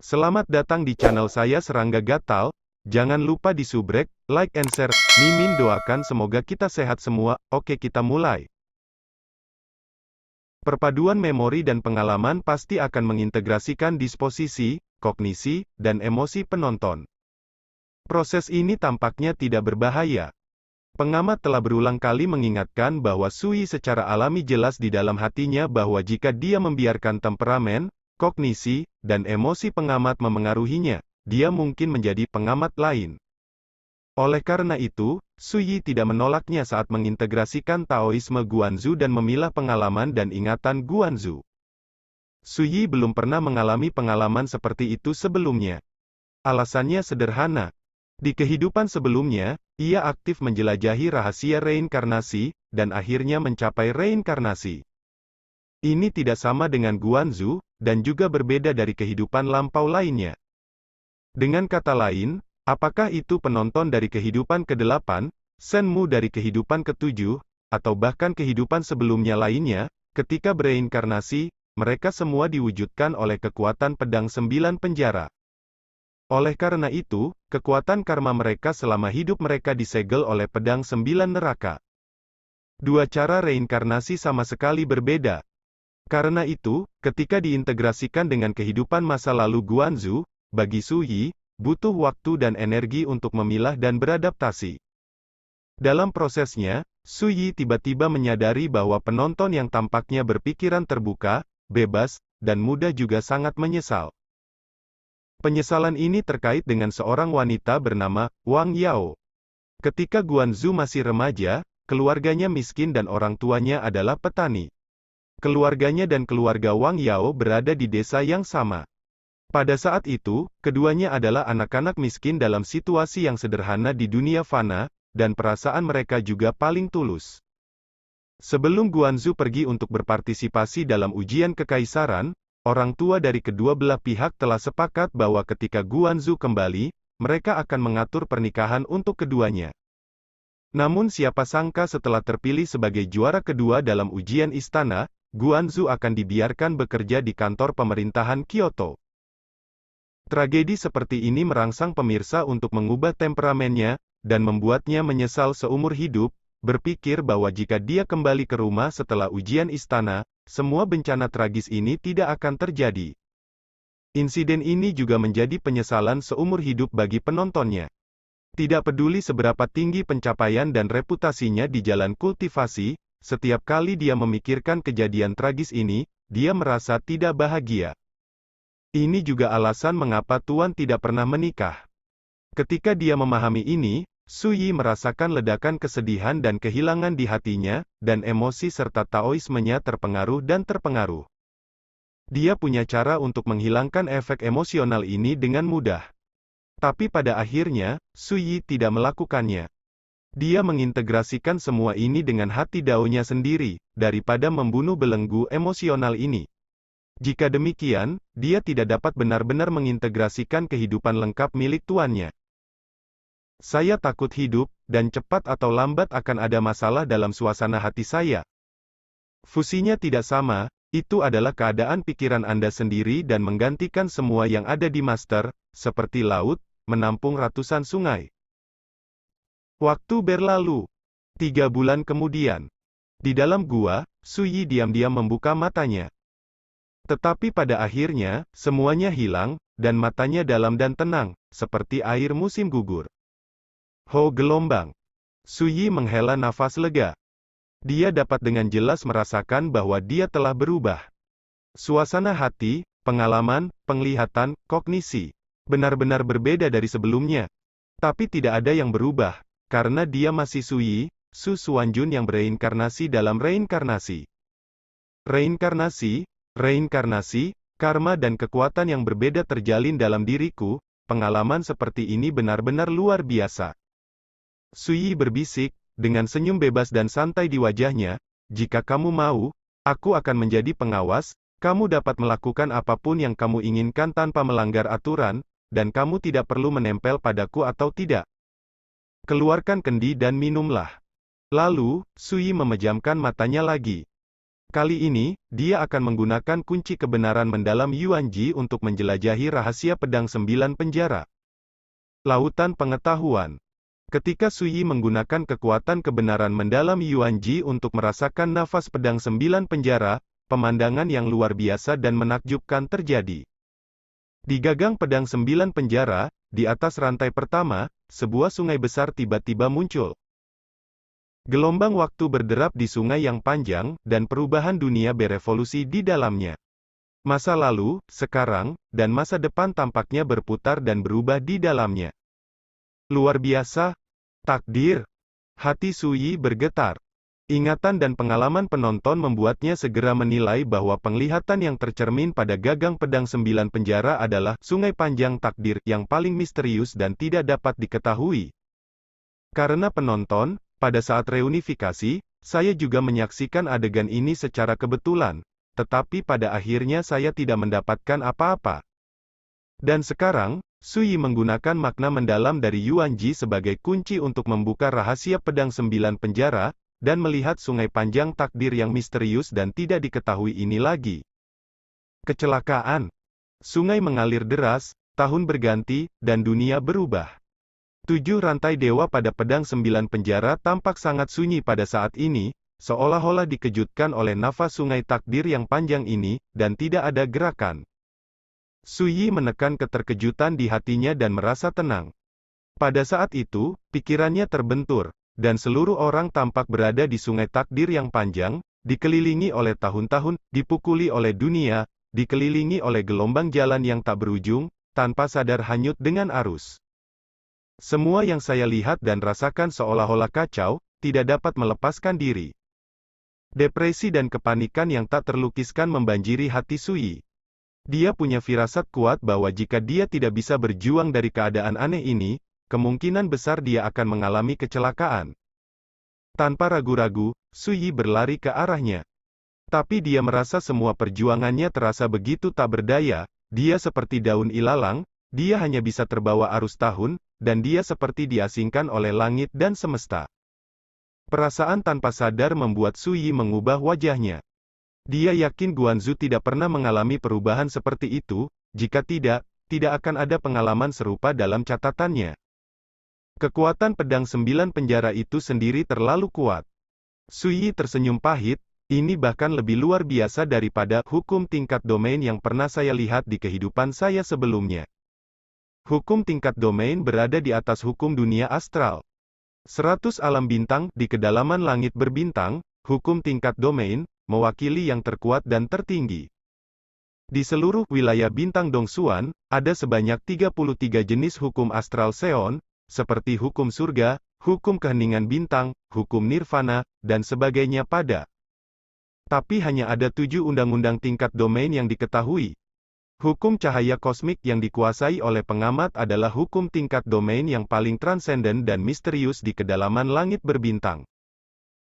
Selamat datang di channel saya Serangga Gatal. Jangan lupa di subrek, like and share. Mimin doakan semoga kita sehat semua. Oke, kita mulai. Perpaduan memori dan pengalaman pasti akan mengintegrasikan disposisi, kognisi, dan emosi penonton. Proses ini tampaknya tidak berbahaya. Pengamat telah berulang kali mengingatkan bahwa Sui secara alami jelas di dalam hatinya bahwa jika dia membiarkan temperamen, kognisi, dan emosi pengamat memengaruhinya, dia mungkin menjadi pengamat lain. Oleh karena itu, Sui tidak menolaknya saat mengintegrasikan Taoisme Guanzu dan memilah pengalaman dan ingatan Guanzu. Sui belum pernah mengalami pengalaman seperti itu sebelumnya. Alasannya sederhana. Di kehidupan sebelumnya, ia aktif menjelajahi rahasia reinkarnasi, dan akhirnya mencapai reinkarnasi. Ini tidak sama dengan Guanzu, dan juga berbeda dari kehidupan lampau lainnya. Dengan kata lain, apakah itu penonton dari kehidupan ke-8, Shenmu dari kehidupan ke-7, atau bahkan kehidupan sebelumnya lainnya, ketika bereinkarnasi, mereka semua diwujudkan oleh kekuatan pedang 9 penjara. Oleh karena itu, kekuatan karma mereka selama hidup mereka disegel oleh pedang 9 neraka. Dua cara reinkarnasi sama sekali berbeda. Karena itu, ketika diintegrasikan dengan kehidupan masa lalu Guanzu, bagi Sui, butuh waktu dan energi untuk memilah dan beradaptasi. Dalam prosesnya, Sui tiba-tiba menyadari bahwa penonton yang tampaknya berpikiran terbuka, bebas, dan mudah juga sangat menyesal. Penyesalan ini terkait dengan seorang wanita bernama Wang Yao. Ketika Guanzu masih remaja, keluarganya miskin dan orang tuanya adalah petani. Keluarganya dan keluarga Wang Yao berada di desa yang sama. Pada saat itu, keduanya adalah anak-anak miskin dalam situasi yang sederhana di dunia fana, dan perasaan mereka juga paling tulus. Sebelum Guanzu pergi untuk berpartisipasi dalam ujian kekaisaran, orang tua dari kedua belah pihak telah sepakat bahwa ketika Guanzu kembali, mereka akan mengatur pernikahan untuk keduanya. Namun siapa sangka setelah terpilih sebagai juara kedua dalam ujian istana, Guanzu akan dibiarkan bekerja di kantor pemerintahan Kyoto. Tragedi seperti ini merangsang pemirsa untuk mengubah temperamennya, dan membuatnya menyesal seumur hidup, berpikir bahwa jika dia kembali ke rumah setelah ujian istana, semua bencana tragis ini tidak akan terjadi. Insiden ini juga menjadi penyesalan seumur hidup bagi penontonnya. Tidak peduli seberapa tinggi pencapaian dan reputasinya di jalan kultivasi, setiap kali dia memikirkan kejadian tragis ini, dia merasa tidak bahagia. Ini juga alasan mengapa Tuan tidak pernah menikah. Ketika dia memahami ini, Sui merasakan ledakan kesedihan dan kehilangan di hatinya, dan emosi serta Taoismenya terpengaruh dan terpengaruh. Dia punya cara untuk menghilangkan efek emosional ini dengan mudah. Tapi pada akhirnya, Sui tidak melakukannya. Dia mengintegrasikan semua ini dengan hati Daonya sendiri, daripada membunuh belenggu emosional ini. Jika demikian, dia tidak dapat benar-benar mengintegrasikan kehidupan lengkap milik tuannya. Saya takut hidup, dan cepat atau lambat akan ada masalah dalam suasana hati saya. Fusinya tidak sama, itu adalah keadaan pikiran Anda sendiri dan menggantikan semua yang ada di master, seperti laut, menampung ratusan sungai. Waktu berlalu. 3 bulan kemudian. Di dalam gua, Sui diam-diam membuka matanya. Tetapi pada akhirnya, semuanya hilang, dan matanya dalam dan tenang, seperti air musim gugur. Ho gelombang. Sui menghela nafas lega. Dia dapat dengan jelas merasakan bahwa dia telah berubah. Suasana hati, pengalaman, penglihatan, kognisi, benar-benar berbeda dari sebelumnya. Tapi tidak ada yang berubah. Karena dia masih Sui, Su Xuanjun yang bereinkarnasi dalam reinkarnasi. Reinkarnasi, karma dan kekuatan yang berbeda terjalin dalam diriku, pengalaman seperti ini benar-benar luar biasa. Sui berbisik, dengan senyum bebas dan santai di wajahnya, jika kamu mau, aku akan menjadi pengawas, kamu dapat melakukan apapun yang kamu inginkan tanpa melanggar aturan, dan kamu tidak perlu menempel padaku atau tidak. Keluarkan kendi dan minumlah. Lalu, Sui memejamkan matanya lagi. Kali ini, dia akan menggunakan kunci kebenaran mendalam Yuanji untuk menjelajahi rahasia pedang 9 penjara. Lautan pengetahuan. Ketika Suyi menggunakan kekuatan kebenaran mendalam Yuanji untuk merasakan nafas pedang 9 penjara, pemandangan yang luar biasa dan menakjubkan terjadi. Di gagang pedang 9 penjara, di atas rantai pertama, sebuah sungai besar tiba-tiba muncul. Gelombang waktu berderap di sungai yang panjang, dan perubahan dunia berevolusi di dalamnya. Masa lalu, sekarang, dan masa depan tampaknya berputar dan berubah di dalamnya. Luar biasa. Takdir. Hati Suyi bergetar. Ingatan dan pengalaman penonton membuatnya segera menilai bahwa penglihatan yang tercermin pada gagang pedang 9 penjara adalah sungai panjang takdir yang paling misterius dan tidak dapat diketahui. Karena penonton, pada saat reunifikasi, saya juga menyaksikan adegan ini secara kebetulan, tetapi pada akhirnya saya tidak mendapatkan apa-apa. Dan sekarang, Suyi menggunakan makna mendalam dari Yuanji sebagai kunci untuk membuka rahasia pedang 9 penjara, dan melihat sungai panjang takdir yang misterius dan tidak diketahui ini lagi. Kecelakaan. Sungai mengalir deras, tahun berganti, dan dunia berubah. 7 rantai dewa pada pedang 9 penjara tampak sangat sunyi pada saat ini, seolah-olah dikejutkan oleh nafas sungai takdir yang panjang ini, dan tidak ada gerakan. Suyi menekan keterkejutan di hatinya dan merasa tenang. Pada saat itu, pikirannya terbentur, dan seluruh orang tampak berada di sungai takdir yang panjang, dikelilingi oleh tahun-tahun, dipukuli oleh dunia, dikelilingi oleh gelombang jalan yang tak berujung, tanpa sadar hanyut dengan arus. Semua yang saya lihat dan rasakan seolah-olah kacau, tidak dapat melepaskan diri. Depresi dan kepanikan yang tak terlukiskan membanjiri hati Suyi. Dia punya firasat kuat bahwa jika dia tidak bisa berjuang dari keadaan aneh ini, kemungkinan besar dia akan mengalami kecelakaan. Tanpa ragu-ragu, Suyi berlari ke arahnya. Tapi dia merasa semua perjuangannya terasa begitu tak berdaya, dia seperti daun ilalang, dia hanya bisa terbawa arus tahun, dan dia seperti diasingkan oleh langit dan semesta. Perasaan tanpa sadar membuat Suyi mengubah wajahnya. Dia yakin Guanzu tidak pernah mengalami perubahan seperti itu, jika tidak, tidak akan ada pengalaman serupa dalam catatannya. Kekuatan pedang 9 penjara itu sendiri terlalu kuat. Suyi tersenyum pahit, ini bahkan lebih luar biasa daripada hukum tingkat domain yang pernah saya lihat di kehidupan saya sebelumnya. Hukum tingkat domain berada di atas hukum dunia astral. 100 alam bintang, di kedalaman langit berbintang, hukum tingkat domain, mewakili yang terkuat dan tertinggi. Di seluruh wilayah bintang Dongsuan, ada sebanyak 33 jenis hukum astral Seon, seperti hukum surga, hukum keheningan bintang, hukum nirvana, dan sebagainya pada. Tapi hanya ada 7 undang-undang tingkat domain yang diketahui. Hukum cahaya kosmik yang dikuasai oleh pengamat adalah hukum tingkat domain yang paling transenden dan misterius di kedalaman langit berbintang.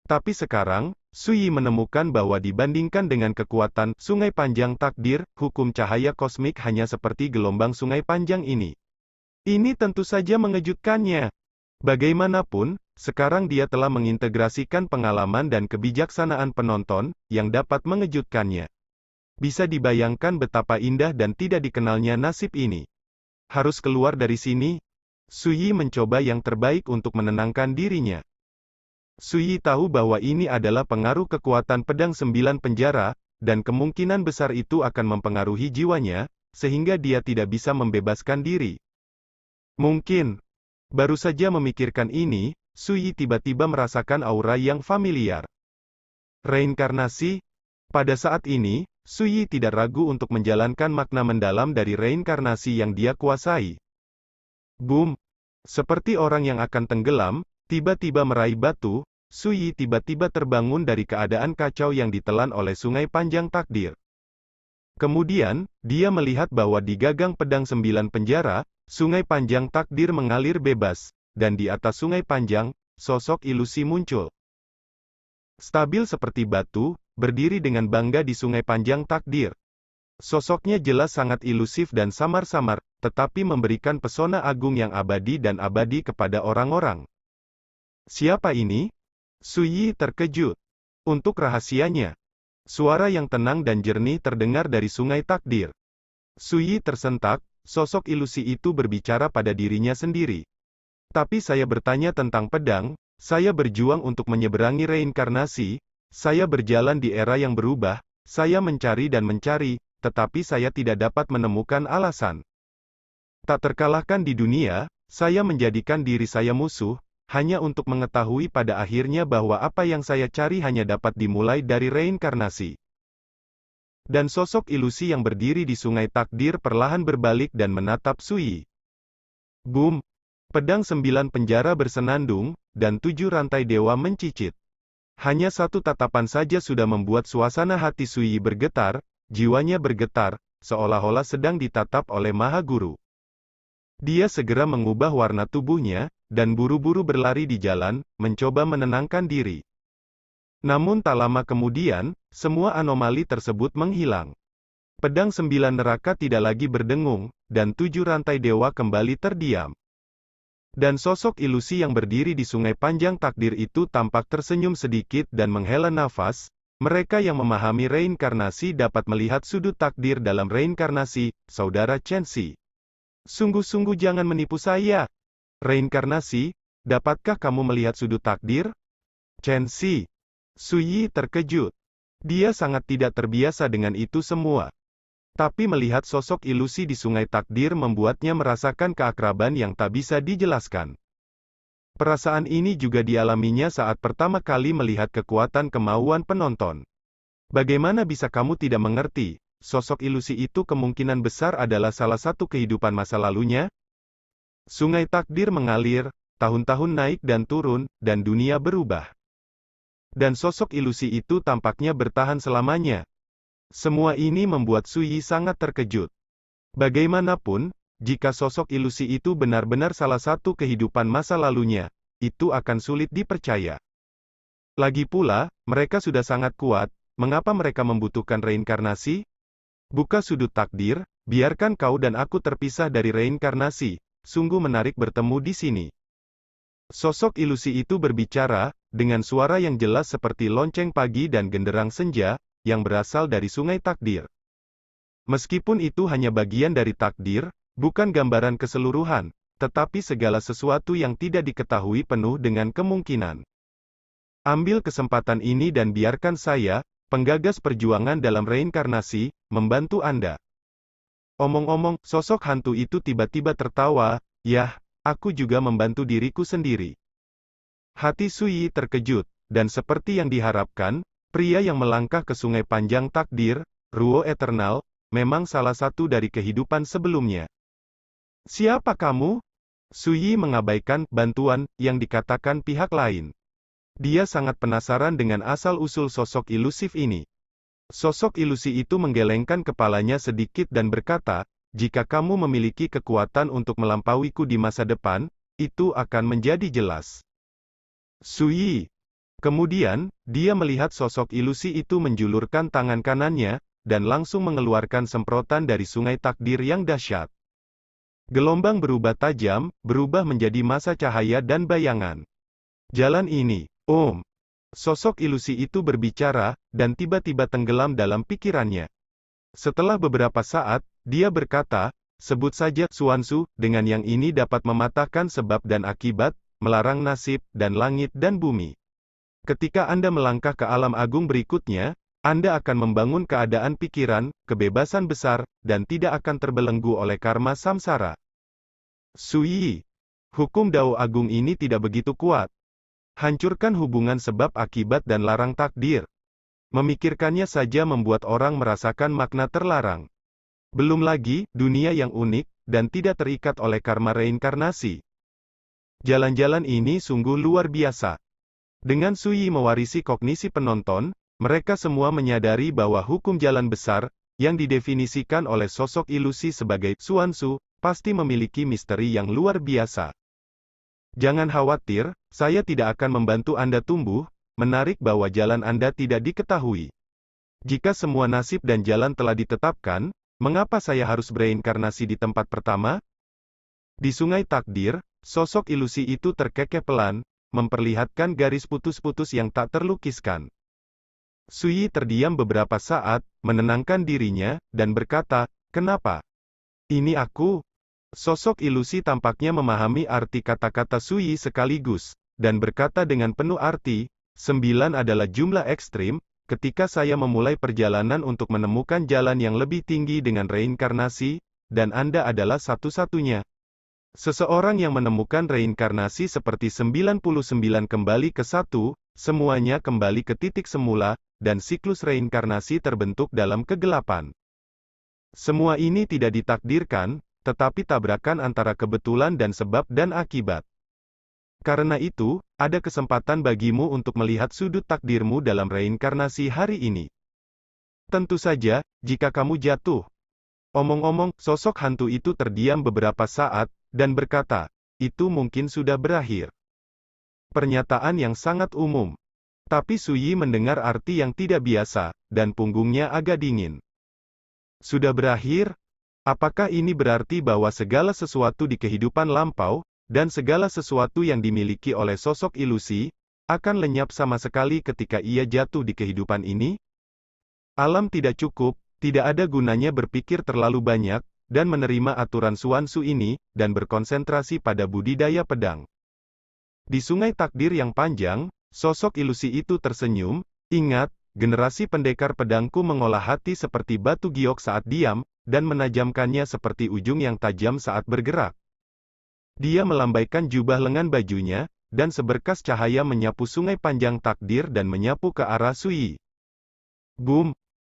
Tapi sekarang, Suyi menemukan bahwa dibandingkan dengan kekuatan sungai panjang takdir, hukum cahaya kosmik hanya seperti gelombang sungai panjang ini. Ini tentu saja mengejutkannya. Bagaimanapun, sekarang dia telah mengintegrasikan pengalaman dan kebijaksanaan penonton, yang dapat mengejutkannya. Bisa dibayangkan betapa indah dan tidak dikenalnya nasib ini. Harus keluar dari sini. Suyi mencoba yang terbaik untuk menenangkan dirinya. Suyi tahu bahwa ini adalah pengaruh kekuatan pedang 9 penjara, dan kemungkinan besar itu akan mempengaruhi jiwanya, sehingga dia tidak bisa membebaskan diri. Mungkin. Baru saja memikirkan ini, Suyi tiba-tiba merasakan aura yang familiar. Reinkarnasi? Pada saat ini, Suyi tidak ragu untuk menjalankan makna mendalam dari reinkarnasi yang dia kuasai. Boom! Seperti orang yang akan tenggelam, tiba-tiba meraih batu, Suyi tiba-tiba terbangun dari keadaan kacau yang ditelan oleh sungai panjang takdir. Kemudian, dia melihat bahwa di gagang pedang 9 penjara, sungai panjang takdir mengalir bebas, dan di atas sungai panjang, sosok ilusi muncul. Stabil seperti batu, berdiri dengan bangga di sungai panjang takdir. Sosoknya jelas sangat ilusif dan samar-samar, tetapi memberikan pesona agung yang abadi dan abadi kepada orang-orang. Siapa ini? Suyi terkejut. Untuk rahasianya. Suara yang tenang dan jernih terdengar dari sungai takdir. Sui tersentak, sosok ilusi itu berbicara pada dirinya sendiri. Tapi saya bertanya tentang pedang, saya berjuang untuk menyeberangi reinkarnasi, saya berjalan di era yang berubah, saya mencari dan mencari, tetapi saya tidak dapat menemukan alasan. Tak terkalahkan di dunia, saya menjadikan diri saya musuh, hanya untuk mengetahui pada akhirnya bahwa apa yang saya cari hanya dapat dimulai dari reinkarnasi. Dan sosok ilusi yang berdiri di sungai takdir perlahan berbalik dan menatap Sui. Boom! Pedang 9 penjara bersenandung, dan 7 rantai dewa mencicit. Hanya satu tatapan saja sudah membuat suasana hati Sui bergetar, jiwanya bergetar, seolah-olah sedang ditatap oleh Maha Guru. Dia segera mengubah warna tubuhnya, dan buru-buru berlari di jalan, mencoba menenangkan diri. Namun tak lama kemudian, semua anomali tersebut menghilang. Pedang 9 neraka tidak lagi berdengung, dan 7 rantai dewa kembali terdiam. Dan sosok ilusi yang berdiri di sungai panjang takdir itu tampak tersenyum sedikit dan menghela nafas. Mereka yang memahami reinkarnasi dapat melihat sudut takdir dalam reinkarnasi, Saudara Chen Xi. Sungguh-sungguh jangan menipu saya. Reinkarnasi, dapatkah kamu melihat sudut takdir? Chen Xi. Sui terkejut. Dia sangat tidak terbiasa dengan itu semua. Tapi melihat sosok ilusi di sungai takdir membuatnya merasakan keakraban yang tak bisa dijelaskan. Perasaan ini juga dialaminya saat pertama kali melihat kekuatan kemauan penonton. Bagaimana bisa kamu tidak mengerti, sosok ilusi itu kemungkinan besar adalah salah satu kehidupan masa lalunya? Sungai takdir mengalir, tahun-tahun naik dan turun, dan dunia berubah. Dan sosok ilusi itu tampaknya bertahan selamanya. Semua ini membuat Sui sangat terkejut. Bagaimanapun, jika sosok ilusi itu benar-benar salah satu kehidupan masa lalunya, itu akan sulit dipercaya. Lagi pula, mereka sudah sangat kuat, mengapa mereka membutuhkan reinkarnasi? Buka sudut takdir, biarkan kau dan aku terpisah dari reinkarnasi, sungguh menarik bertemu di sini. Sosok ilusi itu berbicara, dengan suara yang jelas seperti lonceng pagi dan genderang senja, yang berasal dari sungai takdir. Meskipun itu hanya bagian dari takdir, bukan gambaran keseluruhan, tetapi segala sesuatu yang tidak diketahui penuh dengan kemungkinan. Ambil kesempatan ini dan biarkan saya, penggagas perjuangan dalam reinkarnasi, membantu Anda. Omong-omong, sosok hantu itu tiba-tiba tertawa, yah, aku juga membantu diriku sendiri. Hati Sui terkejut, dan seperti yang diharapkan, pria yang melangkah ke sungai panjang takdir, Ruo Eternal, memang salah satu dari kehidupan sebelumnya. Siapa kamu? Sui mengabaikan bantuan yang dikatakan pihak lain. Dia sangat penasaran dengan asal-usul sosok ilusif ini. Sosok ilusi itu menggelengkan kepalanya sedikit dan berkata, jika kamu memiliki kekuatan untuk melampauiku di masa depan, itu akan menjadi jelas. Sui. Kemudian, dia melihat sosok ilusi itu menjulurkan tangan kanannya, dan langsung mengeluarkan semprotan dari sungai takdir yang dahsyat. Gelombang berubah tajam, berubah menjadi massa cahaya dan bayangan. Jalan ini, Om. Sosok ilusi itu berbicara, dan tiba-tiba tenggelam dalam pikirannya. Setelah beberapa saat, dia berkata, sebut saja Xuanzu, dengan yang ini dapat mematahkan sebab dan akibat, melarang nasib, dan langit dan bumi. Ketika Anda melangkah ke alam agung berikutnya, Anda akan membangun keadaan pikiran, kebebasan besar, dan tidak akan terbelenggu oleh karma samsara. Sui. Hukum Dao Agung ini tidak begitu kuat. Hancurkan hubungan sebab akibat dan larang takdir. Memikirkannya saja membuat orang merasakan makna terlarang. Belum lagi, dunia yang unik, dan tidak terikat oleh karma reinkarnasi. Jalan-jalan ini sungguh luar biasa. Dengan Sui mewarisi kognisi penonton, mereka semua menyadari bahwa hukum jalan besar, yang didefinisikan oleh sosok ilusi sebagai Xuanzu, pasti memiliki misteri yang luar biasa. Jangan khawatir, saya tidak akan membantu Anda tumbuh, menarik bahwa jalan Anda tidak diketahui. Jika semua nasib dan jalan telah ditetapkan, mengapa saya harus bereinkarnasi di tempat pertama? Di sungai takdir, sosok ilusi itu terkekeh pelan, memperlihatkan garis putus-putus yang tak terlukiskan. Suyi terdiam beberapa saat, menenangkan dirinya, dan berkata, "Kenapa? Ini aku?" Sosok ilusi tampaknya memahami arti kata-kata Suyi sekaligus, dan berkata dengan penuh arti, "9 adalah jumlah ekstrim, ketika saya memulai perjalanan untuk menemukan jalan yang lebih tinggi dengan reinkarnasi, dan Anda adalah satu-satunya. Seseorang yang menemukan reinkarnasi seperti 99 kembali ke satu, semuanya kembali ke titik semula, dan siklus reinkarnasi terbentuk dalam kegelapan. Semua ini tidak ditakdirkan, tetapi tabrakan antara kebetulan dan sebab dan akibat. Karena itu, ada kesempatan bagimu untuk melihat sudut takdirmu dalam reinkarnasi hari ini. Tentu saja, jika kamu jatuh." Omong-omong, sosok hantu itu terdiam beberapa saat, dan berkata, "Itu mungkin sudah berakhir." Pernyataan yang sangat umum. Tapi Suyi mendengar arti yang tidak biasa, dan punggungnya agak dingin. Sudah berakhir? Apakah ini berarti bahwa segala sesuatu di kehidupan lampau, dan segala sesuatu yang dimiliki oleh sosok ilusi, akan lenyap sama sekali ketika ia jatuh di kehidupan ini? Alam tidak cukup, tidak ada gunanya berpikir terlalu banyak, dan menerima aturan Suansu ini, dan berkonsentrasi pada budidaya pedang. Di sungai takdir yang panjang, sosok ilusi itu tersenyum, "Ingat, generasi pendekar pedangku mengolah hati seperti batu giok saat diam, dan menajamkannya seperti ujung yang tajam saat bergerak." Dia melambaikan jubah lengan bajunya, dan seberkas cahaya menyapu sungai panjang takdir dan menyapu ke arah Suyi. Boom!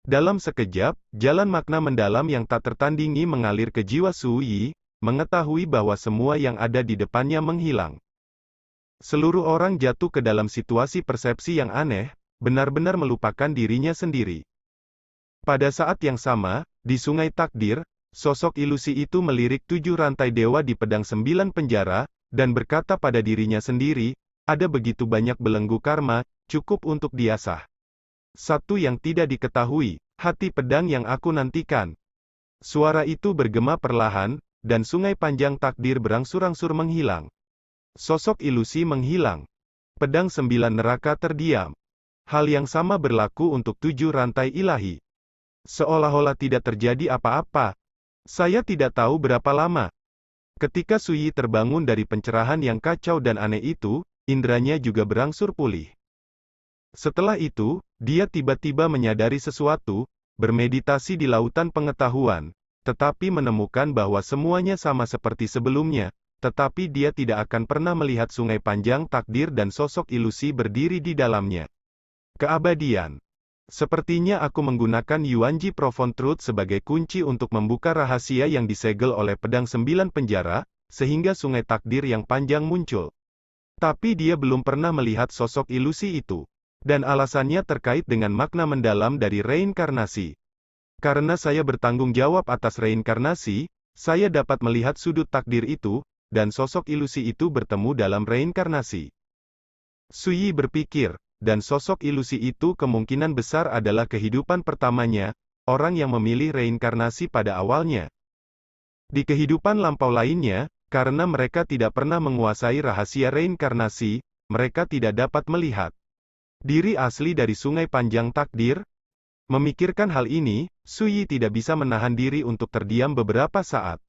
Dalam sekejap, jalan makna mendalam yang tak tertandingi mengalir ke jiwa Suyi, mengetahui bahwa semua yang ada di depannya menghilang. Seluruh orang jatuh ke dalam situasi persepsi yang aneh, benar-benar melupakan dirinya sendiri. Pada saat yang sama, di sungai takdir, sosok ilusi itu melirik 7 rantai dewa di pedang 9 penjara, dan berkata pada dirinya sendiri, "Ada begitu banyak belenggu karma, cukup untuk diasah. Satu yang tidak diketahui, hati pedang yang aku nantikan." Suara itu bergema perlahan, dan sungai panjang takdir berangsur-angsur menghilang. Sosok ilusi menghilang. Pedang 9 neraka terdiam. Hal yang sama berlaku untuk 7 rantai ilahi. Seolah-olah tidak terjadi apa-apa. Saya tidak tahu berapa lama. Ketika Suyi terbangun dari pencerahan yang kacau dan aneh itu, indranya juga berangsur pulih. Setelah itu, dia tiba-tiba menyadari sesuatu, bermeditasi di lautan pengetahuan, tetapi menemukan bahwa semuanya sama seperti sebelumnya, tetapi dia tidak akan pernah melihat sungai panjang takdir dan sosok ilusi berdiri di dalamnya. Keabadian. Sepertinya aku menggunakan Yuanji Profound Truth sebagai kunci untuk membuka rahasia yang disegel oleh pedang 9 penjara, sehingga sungai takdir yang panjang muncul. Tapi dia belum pernah melihat sosok ilusi itu. Dan alasannya terkait dengan makna mendalam dari reinkarnasi. Karena saya bertanggung jawab atas reinkarnasi, saya dapat melihat sudut takdir itu, dan sosok ilusi itu bertemu dalam reinkarnasi. Suyi berpikir, dan sosok ilusi itu kemungkinan besar adalah kehidupan pertamanya, orang yang memilih reinkarnasi pada awalnya. Di kehidupan lampau lainnya, karena mereka tidak pernah menguasai rahasia reinkarnasi, mereka tidak dapat melihat diri asli dari sungai panjang takdir. Memikirkan hal ini, Suyi tidak bisa menahan diri untuk terdiam beberapa saat.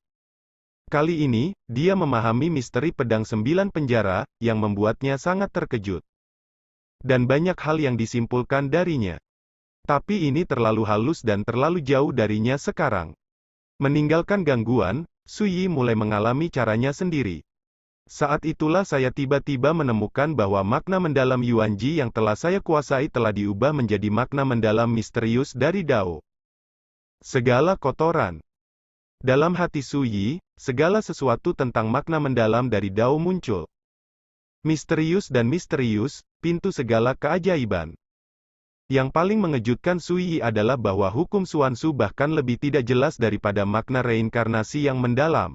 Kali ini, dia memahami misteri pedang 9 penjara, yang membuatnya sangat terkejut. Dan banyak hal yang disimpulkan darinya. Tapi ini terlalu halus dan terlalu jauh darinya sekarang. Meninggalkan gangguan, Suyi mulai mengalami caranya sendiri. Saat itulah saya tiba-tiba menemukan bahwa makna mendalam Yuanji yang telah saya kuasai telah diubah menjadi makna mendalam misterius dari Dao. Segala kotoran. Dalam hati Suyi, segala sesuatu tentang makna mendalam dari Dao muncul. Misterius dan misterius, pintu segala keajaiban. Yang paling mengejutkan Suyi adalah bahwa hukum Suansu bahkan lebih tidak jelas daripada makna reinkarnasi yang mendalam.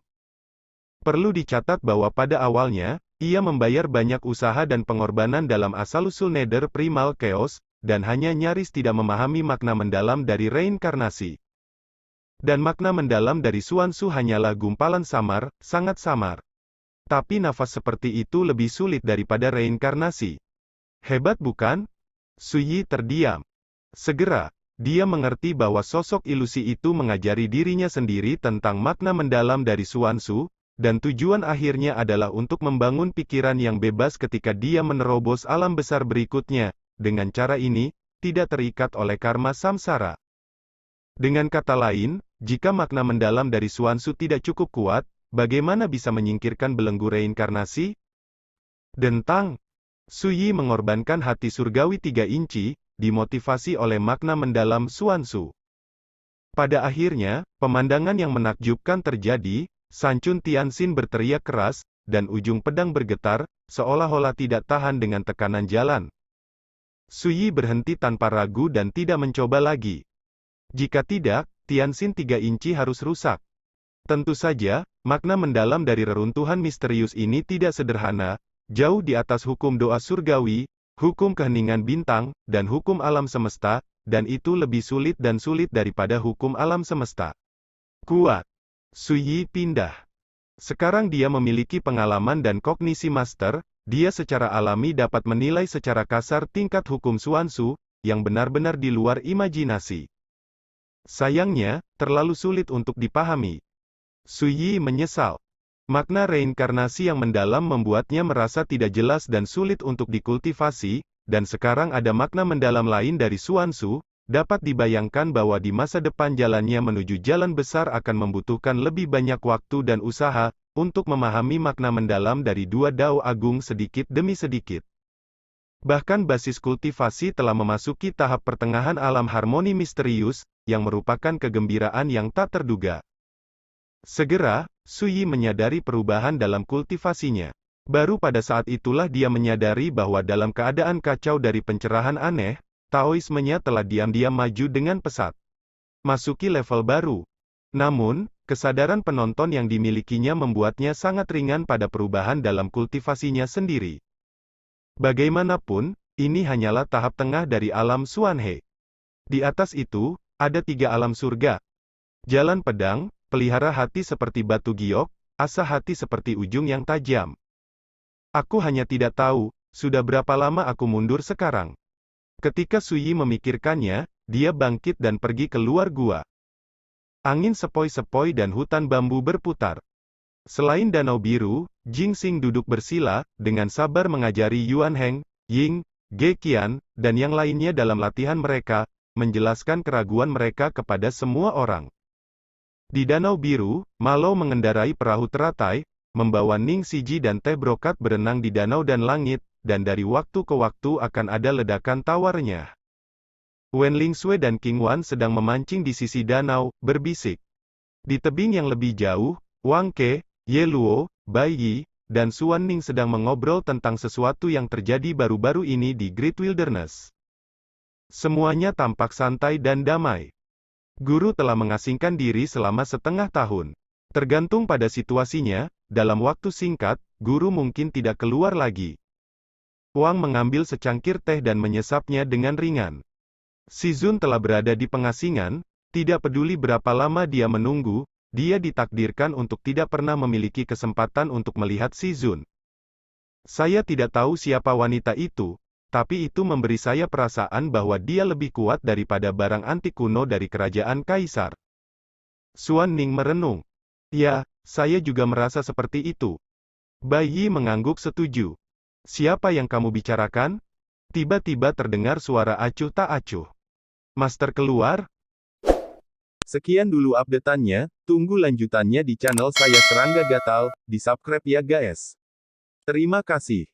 Perlu dicatat bahwa pada awalnya, ia membayar banyak usaha dan pengorbanan dalam asal-usul Nether Primal Chaos, dan hanya nyaris tidak memahami makna mendalam dari reinkarnasi. Dan makna mendalam dari Suansu hanyalah gumpalan samar, sangat samar. Tapi nafas seperti itu lebih sulit daripada reinkarnasi. Hebat bukan? Suyi terdiam. Segera, dia mengerti bahwa sosok ilusi itu mengajari dirinya sendiri tentang makna mendalam dari Xuanzu, dan tujuan akhirnya adalah untuk membangun pikiran yang bebas ketika dia menerobos alam besar berikutnya. Dengan cara ini, tidak terikat oleh karma samsara. Dengan kata lain, jika makna mendalam dari Xuanzu tidak cukup kuat, bagaimana bisa menyingkirkan belenggu reinkarnasi? Dentang, Suyi mengorbankan hati surgawi 3 inci, dimotivasi oleh makna mendalam Xuanzu. Pada akhirnya, pemandangan yang menakjubkan terjadi. Sancun Tianxin berteriak keras, dan ujung pedang bergetar, seolah-olah tidak tahan dengan tekanan jalan. Suyi berhenti tanpa ragu dan tidak mencoba lagi. Jika tidak, Tianxin 3 inci harus rusak. Tentu saja, makna mendalam dari reruntuhan misterius ini tidak sederhana, jauh di atas hukum doa surgawi, hukum keheningan bintang, dan hukum alam semesta, dan itu lebih sulit dan sulit daripada hukum alam semesta. Kuat. Suyi pindah. Sekarang dia memiliki pengalaman dan kognisi master, dia secara alami dapat menilai secara kasar tingkat hukum Xuanzu, yang benar-benar di luar imajinasi. Sayangnya, terlalu sulit untuk dipahami. Suyi menyesal. Makna reinkarnasi yang mendalam membuatnya merasa tidak jelas dan sulit untuk dikultivasi, dan sekarang ada makna mendalam lain dari Xuanzu. Dapat dibayangkan bahwa di masa depan jalannya menuju jalan besar akan membutuhkan lebih banyak waktu dan usaha, untuk memahami makna mendalam dari dua dao agung sedikit demi sedikit. Bahkan basis kultivasi telah memasuki tahap pertengahan alam harmoni misterius, yang merupakan kegembiraan yang tak terduga. Segera, Suyi menyadari perubahan dalam kultivasinya. Baru pada saat itulah dia menyadari bahwa dalam keadaan kacau dari pencerahan aneh, Taoismenya telah diam-diam maju dengan pesat. Masuki level baru. Namun, kesadaran penonton yang dimilikinya membuatnya sangat ringan pada perubahan dalam kultivasinya sendiri. Bagaimanapun, ini hanyalah tahap tengah dari alam Xuanhe. Di atas itu, ada 3 alam surga. Jalan pedang, pelihara hati seperti batu giok, asah hati seperti ujung yang tajam. Aku hanya tidak tahu, sudah berapa lama aku mundur sekarang. Ketika Suyi memikirkannya, dia bangkit dan pergi keluar gua. Angin sepoi-sepoi dan hutan bambu berputar. Selain danau biru, Jing Xing duduk bersila, dengan sabar mengajari Yuan Heng, Ying, Ge Qian, dan yang lainnya dalam latihan mereka, menjelaskan keraguan mereka kepada semua orang. Di danau biru, Malo mengendarai perahu teratai, membawa Ning Siji dan teh brokat berenang di danau dan langit, dan dari waktu ke waktu akan ada ledakan tawarnya. Wen Lingsui dan King Wan sedang memancing di sisi danau, berbisik. Di tebing yang lebih jauh, Wang Ke, Ye Luo, Bai Yi, dan Xuan Ning sedang mengobrol tentang sesuatu yang terjadi baru-baru ini di Great Wilderness. Semuanya tampak santai dan damai. Guru telah mengasingkan diri selama setengah tahun. Tergantung pada situasinya, dalam waktu singkat, guru mungkin tidak keluar lagi. Wang mengambil secangkir teh dan menyesapnya dengan ringan. Si Zun telah berada di pengasingan, tidak peduli berapa lama dia menunggu, dia ditakdirkan untuk tidak pernah memiliki kesempatan untuk melihat si Zun. Saya tidak tahu siapa wanita itu, tapi itu memberi saya perasaan bahwa dia lebih kuat daripada barang antik kuno dari kerajaan kaisar. Xuan Ning merenung. Ya, saya juga merasa seperti itu. Bai Yi mengangguk setuju. Siapa yang kamu bicarakan? Tiba-tiba terdengar suara acuh tak acuh. Master keluar? Sekian dulu update-annya, tunggu lanjutannya di channel saya Serangga Gatal, di subscribe ya guys. Terima kasih.